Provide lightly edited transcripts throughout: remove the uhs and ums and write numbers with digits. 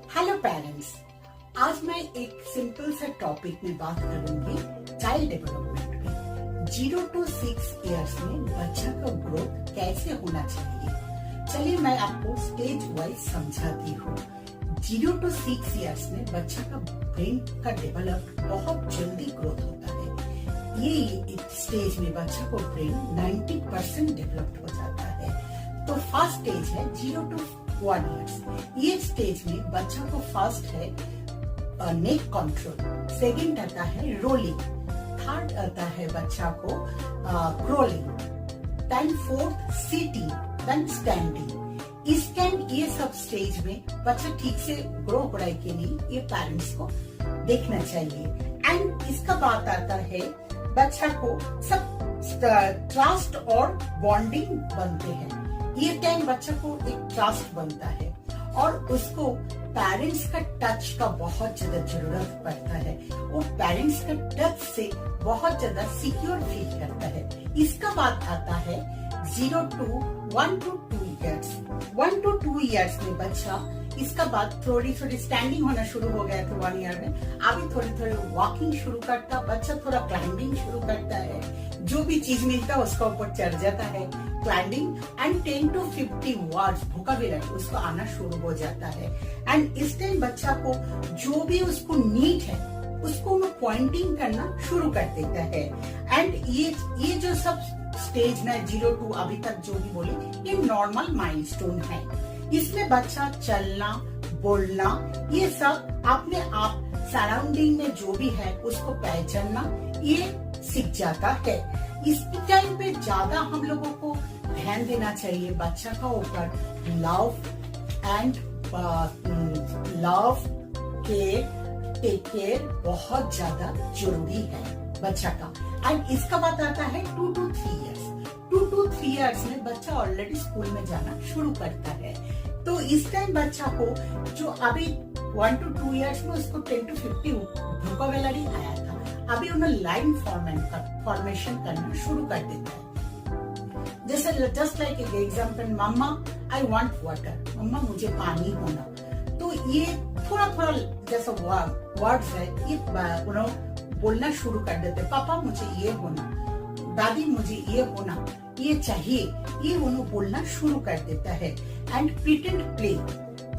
Hello parents, आज मैं एक सिंपल सा टॉपिक में बात करूंगी चाइल्ड डेवलपमेंट पे। 0 to 6 इयर्स में बच्चा का ग्रोथ कैसे होना चाहिए। चलिए मैं आपको स्टेज वाइज समझाती हूँ। 0 to 6 इयर्स में बच्चा का ब्रेन का डेवलप बहुत जल्दी ग्रोथ होता है। ये स्टेज में बच्चा को ब्रेन 90% डेवलप्ड हो जाता है। तो फर्स्ट स्टेज है 0 to 1 इयर्स। ये स्टेज में बच्चा को फर्स्ट है नेक कंट्रोल, सेकंड आता है रोलिंग, थर्ड आता है बच्चा को crawling, then fourth sitting, then standing. इस टाइम ये सब स्टेज में बच्चा ठीक से ग्रो हो रहा है कि नहीं, ये पेरेंट्स को देखना चाहिए। एंड इसका बात आता है बच्चा को सब ट्रस्ट और बॉन्डिंग बनते हैं। ये टाइम बच्चा को एक ट्रस्ट बनता है और उसको पेरेंट्स का टच का बहुत ज्यादा जरूरत पड़ता है। वो पेरेंट्स का टच से बहुत ज्यादा सिक्योर फील करता है। इसका बात आता है 0 to 1 to 2 years. 1 to 2 years में बच्चा इसका बाद थोड़ी स्टैंडिंग होना शुरू हो गया था 1 ईयर में। अभी थोड़ी वॉकिंग शुरू करता, बच्चा थोड़ा क्लाइंबिंग शुरू करता है। जो भी चीज मिलता है उसका ऊपर चढ़ जाता है, climbing. And 10 to 50 words vocabulary उसको आना शुरू हो जाता है। एंड इस टाइम बच्चा को जो भी उसको नीड है उसको वो पॉइंटिंग करना शुरू कर देता है। एंड ये जो सब स्टेज में 0 to अभी तक जो भी बोले, ये नॉर्मल माइलस्टोन है। इसमें बच्चा चलना, बोलना, ये सब अपने आप सराउंडिंग में जो भी है उसको पहचानना ये सीख जाता है। इस टाइम पे ज्यादा हम लोगों को ध्यान देना चाहिए बच्चा का ऊपर। लव केयर, टेक केयर बहुत ज्यादा जरूरी है बच्चा का। एंड इसका बात आता है 2 to 3 इयर्स। 2 to 3 इयर्स में बच्चा ऑलरेडी स्कूल में जाना शुरू करता है। तो इस टाइम बच्चा को जो अभी 1 to 2 इयर्स में उसको 10 to 50 वोकैबुलरी आया था, अभी उन्हें लाइन फॉर्मेशन करना शुरू कर देता है। जैसे just like example, mama I want water, मम्मा मुझे पानी होना। तो ये थोड़ा जैसा वर्ड्स है ये बोलना शुरू कर देते। पापा मुझे ये होना, दादी मुझे ये होना, ये चाहिए, ये उन्हें बोलना शुरू कर देता है। एंड प्रिटेंड प्ले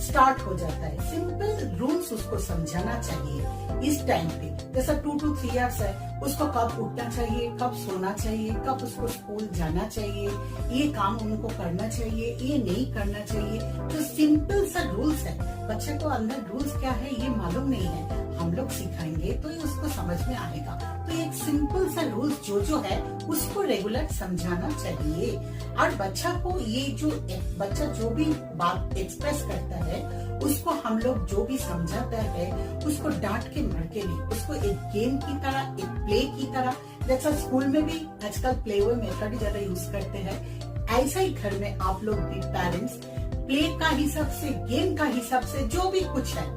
स्टार्ट हो जाता है। सिंपल रूल्स उसको समझाना चाहिए इस टाइम पे। जैसा 2 to 3 इयर्स है, उसको कब उठना चाहिए, कब सोना चाहिए, कब उसको स्कूल जाना चाहिए, ये काम उनको करना चाहिए, ये नहीं करना चाहिए। तो सिंपल सा रूल्स है। बच्चे को अंदर रूल्स क्या है ये मालूम नहीं है, हम लोग सिखाएंगे तो ये उसको समझ में आएगा। तो एक सिंपल सा रूल्स जो है उसको रेगुलर समझाना चाहिए। और बच्चा को ये बच्चा जो भी बात एक्सप्रेस करता है उसको हम लोग जो भी समझाता है उसको डांट के मार के नहीं, उसको एक गेम की तरह, एक प्ले की तरह, जैसा स्कूल में भी आजकल प्ले वे मेथड ज्यादा यूज करते हैं, ऐसा ही घर में आप लोग भी पेरेंट्स प्ले का हिसाब से, गेम का हिसाब से जो भी कुछ है,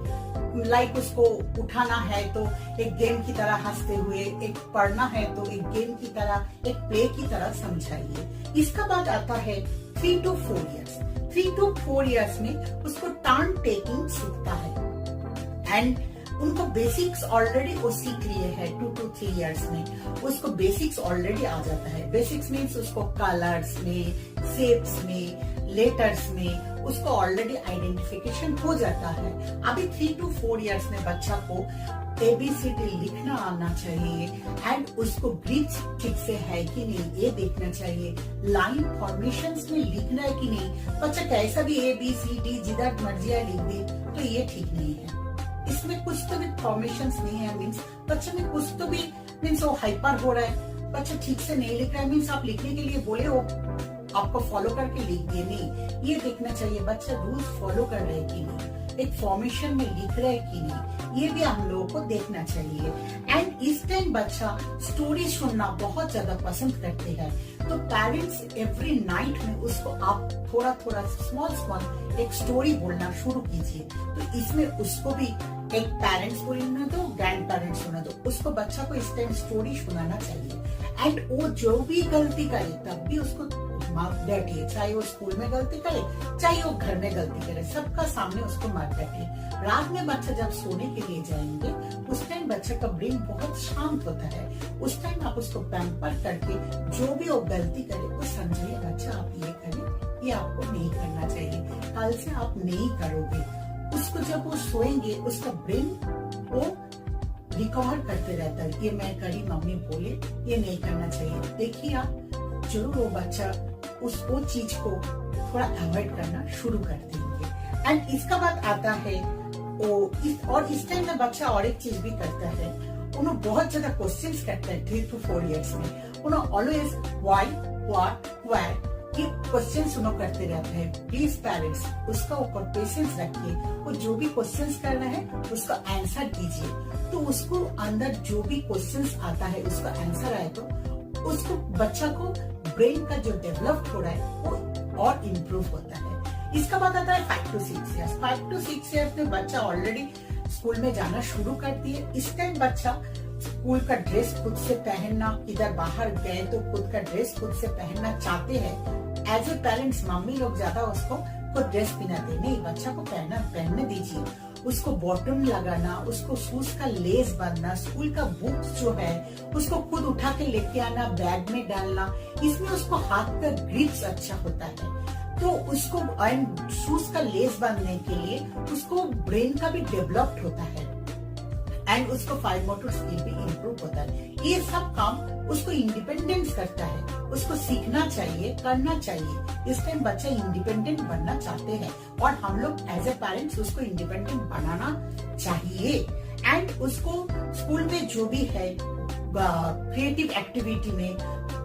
लाइक उसको उठाना है तो एक गेम की तरह हंसते हुए, एक पढ़ना है तो एक गेम की तरह, एक प्ले की तरह समझाइए। इसका बाद आता है 3 to 4 इयर्स। 3 to 4 इयर्स में उसको टर्न टेकिंग सीखता है। एंड उनको बेसिक्स ऑलरेडी वो सीख लिए है। 2 to 3 इयर्स में उसको बेसिक्स ऑलरेडी आ जाता है। बेसिक्स मीन्स उसको कलर्स में, शेप्स में, लेटर्स में उसको ऑलरेडी आइडेंटिफिकेशन हो जाता है। अभी 3 to 4 इयर्स में बच्चा को ABCD लिखना आना चाहिए। एंड उसको ब्रिज ठीक से है कि नहीं ये देखना चाहिए। लाइन फॉर्मेशंस में लिखना है कि नहीं। बच्चा कैसा भी ABCD जिधर मर्जी लिख दे तो ये ठीक नहीं है। इसमें कुछ तो भी फॉर्मेशंस नहीं है, मीन्स बच्चे में कुछ तो भी मीन्स वो हाइपर हो रहा है, बच्चा ठीक से नहीं लिख रहा है। मीन्स आप लिखने के लिए बोले वो आपको फॉलो करके लिख दिए, नहीं, ये देखना चाहिए बच्चा रूल्स फॉलो कर रहे कि नहीं, एक फॉर्मेशन में लिख रहे कि नहीं, ये भी हम लोगों को देखना चाहिए। एंड इस टाइम बच्चा स्टोरी सुनना बहुत ज्यादा पसंद करते हैं। तो पेरेंट्स एवरी नाइट में उसको आप थोड़ा स्मॉल एक स्टोरी बोलना शुरू कीजिए। तो इसमें उसको भी एक पेरेंट्स को सुनना दो, ग्रैंड पेरेंट्स सुना दो, उसको बच्चा को इस टाइम स्टोरी सुनाना चाहिए। एंड वो जो भी गलती करे तब भी उसको मार्क डांटिए, चाहे वो स्कूल में गलती करे, चाहे वो घर में गलती करे, सबका सामने उसको मार्क डांटिए। रात में बच्चा जब सोने के लिए जाएंगे उस टाइम बच्चे का ब्रेन बहुत शांत होता है। उस टाइम आप उसको पैम्पर करके जो भी वो गलती करे वो समझिए, बच्चा आप ये करें, ये आपको नहीं करना चाहिए, कल से आप नहीं करोगे। उसको जब वो सोएंगे उसका ब्रेन वो रिकवर करते रहता है, ये मैं करी, मम्मी बोले ये नहीं करना चाहिए। देखिए आप जरूर वो बच्चा उस वो चीज को थोड़ा अवॉइड करना शुरू कर देंगे। एंड इसका बाद आता है इस टाइम में बच्चा और एक चीज भी करता है, उन्होंने बहुत ज्यादा क्वेश्चंस करता है 3 to 4 years में। उन्होंने ऑलवेज व्हाई, व्हाट, वेयर ये क्वेश्चंस उन्होंने करते रहते हैं। प्लीज पेरेंट्स उसका ऊपर पेशेंस रखिए, वो जो भी क्वेश्चंस कर रहे हैं उसका आंसर दीजिए। तो उसको अंदर जो भी क्वेश्चंस आता है उसका आंसर आए तो उसको बच्चा को ब्रेन का जो डेवलप हो रहा है वो और इम्प्रूव होता है। इसका बाद आता है 5 to 6 years। 5 to 6 years में बच्चा ऑलरेडी स्कूल में जाना शुरू करती है। इस टाइम बच्चा स्कूल का ड्रेस खुद से पहनना, इधर बाहर गए तो खुद का ड्रेस खुद से पहनना चाहते हैं। एज ए पेरेंट्स मम्मी लोग ज्यादा उसको खुद ड्रेस पहनाते नहीं, बच्चा को पहनने दीजिए। उसको बॉटम लगाना, उसको शूज का लेस बांधना, स्कूल का बुक्स जो है उसको खुद उठा के लेके आना, बैग में डालना, इसमें उसको हाथ का ग्रिप्स अच्छा होता है। तो उसको एंड शूज का लेस बांधने के लिए उसको ब्रेन का भी डेवलप्ड होता है एंड उसको फाइन मोटर स्किल भी इम्प्रूव होता है। ये सब काम उसको इंडिपेंडेंस करता है, उसको सीखना चाहिए, करना चाहिए। इस टाइम बच्चा इंडिपेंडेंट बनना चाहते हैं और हम लोग एज ए पेरेंट्स उसको इंडिपेंडेंट बनाना चाहिए। एंड उसको स्कूल में जो भी है क्रिएटिव एक्टिविटी में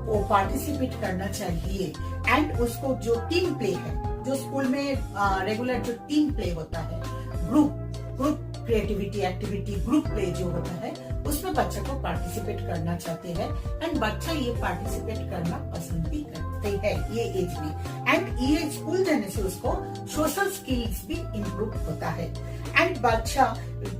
वो पार्टिसिपेट करना चाहिए। एंड उसको जो टीम प्ले है, जो स्कूल में रेगुलर जो टीम प्ले होता है, group creativity activity group play जो होता है उसमें बच्चा को पार्टिसिपेट करना चाहते हैं एंड बच्चा ये पार्टिसिपेट करना पसंद भी करते हैं ये एज में। एंड ये स्कूल जाने से उसको सोशल स्किल्स भी इम्प्रूव होता है। एंड बच्चा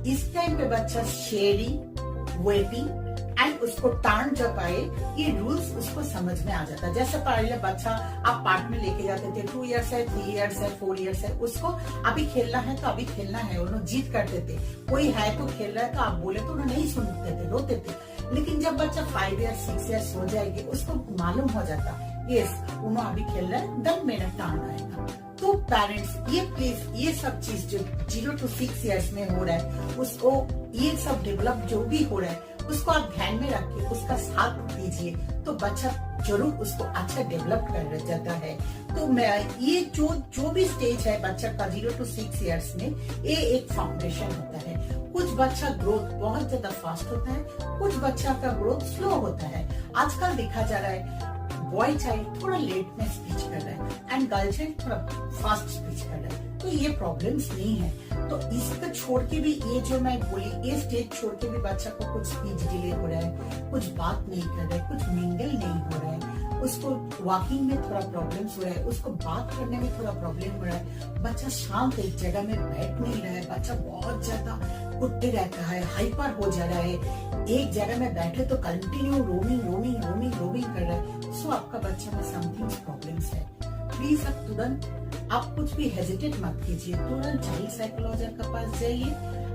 इस टाइम पे बच्चा शेयरिंग, वेटिंग एंड उसको टर्न जब आए ये रूल्स उसको समझ में आ जाता है। जैसे पहले बच्चा आप पार्क में लेके जाते थे, 2 years है, 3 years है, 4 years है, उसको अभी खेलना है तो अभी खेलना है, उन्होंने जिद करते थे। कोई है तो खेल रहा है तो आप बोले तो उन्होंने नहीं सुनते थे, रोते थे। लेकिन जब बच्चा 5 years 6 years हो जाएगी उसको मालूम हो जाता यस उन्होंने अभी खेल रहा है, 10 मिनट टर्न आएगा। तो पेरेंट्स ये प्लीज ये सब चीज जो 0 to 6 years में हो रहा है उसको ये सब डेवलप जो भी हो रहा है उसको आप ध्यान में रख के उसका साथ दीजिए तो बच्चा जरूर उसको अच्छा डेवलप कर जाता है। तो मैं ये जो भी स्टेज है बच्चा का 0 to 6 years में ये एक फाउंडेशन होता है। कुछ बच्चा ग्रोथ बहुत ज्यादा फास्ट होता है, कुछ बच्चा का ग्रोथ स्लो होता है। आजकल देखा जा रहा है बॉय चाइल्ड थोड़ा लेट में स्पीच कर रहा है एंड गर्ल चाइल्ड थोड़ा फास्ट स्पीच कर रहा है, तो ये प्रॉब्लम्स नहीं है। तो इसको छोड़ के भी ये जो मैं बोली ये स्टेज छोड़ के भी बच्चा को कुछ स्पीच डिले हो रहा है, कुछ बात नहीं कर रहा है, कुछ मिंगल नहीं हो रहा है, उसको वॉकिंग में थोड़ा प्रॉब्लम्स हो रहा है, उसको बात करने में थोड़ा प्रॉब्लम हो रहा है, बच्चा शांत एक जगह में बैठ नहीं रहा है, बच्चा बहुत ज्यादा कुत्ते रहता है, हाइपर हो जा रहा है, एक जगह में बैठे तो कंटिन्यू रोमिंग कर रहा है। सो आपका बच्चा में समथिंग प्रॉब्लम्स है। प्लीज अब तुरंत आप कुछ भी हेजिटेट मत कीजिए, तुरंत चाइल्ड साइकोलॉजिस्ट के पास जाइए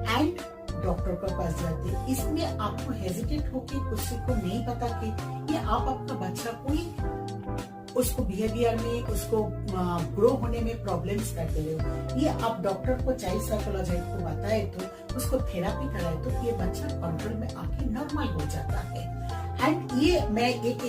एंड डॉक्टर के पास जाते। इसमें आपको हेजिटेट होके किसी को नहीं पता कि ये आप आपका बच्चा कोई उसको बिहेवियर में उसको ग्रो होने में प्रॉब्लम्स करते रहे, ये आप डॉक्टर को चाइल्ड साइकोलॉजिस्ट को बताए तो उसको थेरापी कराए तो ये बच्चा कंट्रोल में आके नॉर्मल हो जाता है। एंड ये मैं एक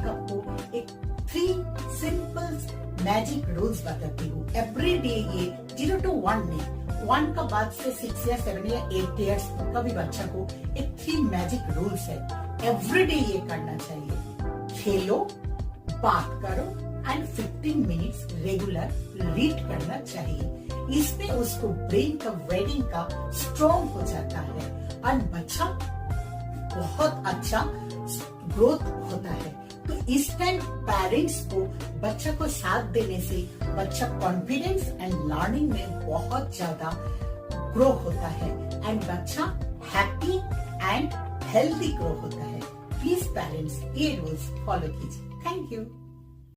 आपको एक 3 सिंपल मैजिक रूल्स बताती हूँ। एवरी डे ये 0 to 1 नहीं, 1 का बाद से 6 या 7 या 8 years का भी बच्चा को एक 3 मैजिक रूल्स है। एवरी डे ये करना चाहिए, खेलो, बात करो एंड 15 मिनट्स रेगुलर रीड करना चाहिए। इसमें उसको ब्रेन का वेडिंग का स्ट्रॉन्ग हो जाता है और बच्चा बहुत अच्छा ग्रोथ होता है। तो इस टाइम पेरेंट्स को बच्चा को साथ देने से बच्चा कॉन्फिडेंस एंड लर्निंग में बहुत ज्यादा ग्रो होता है एंड बच्चा हैप्पी एंड हेल्दी ग्रो होता है। प्लीज पेरेंट्स ये रूल्स फॉलो कीजिए। Thank you.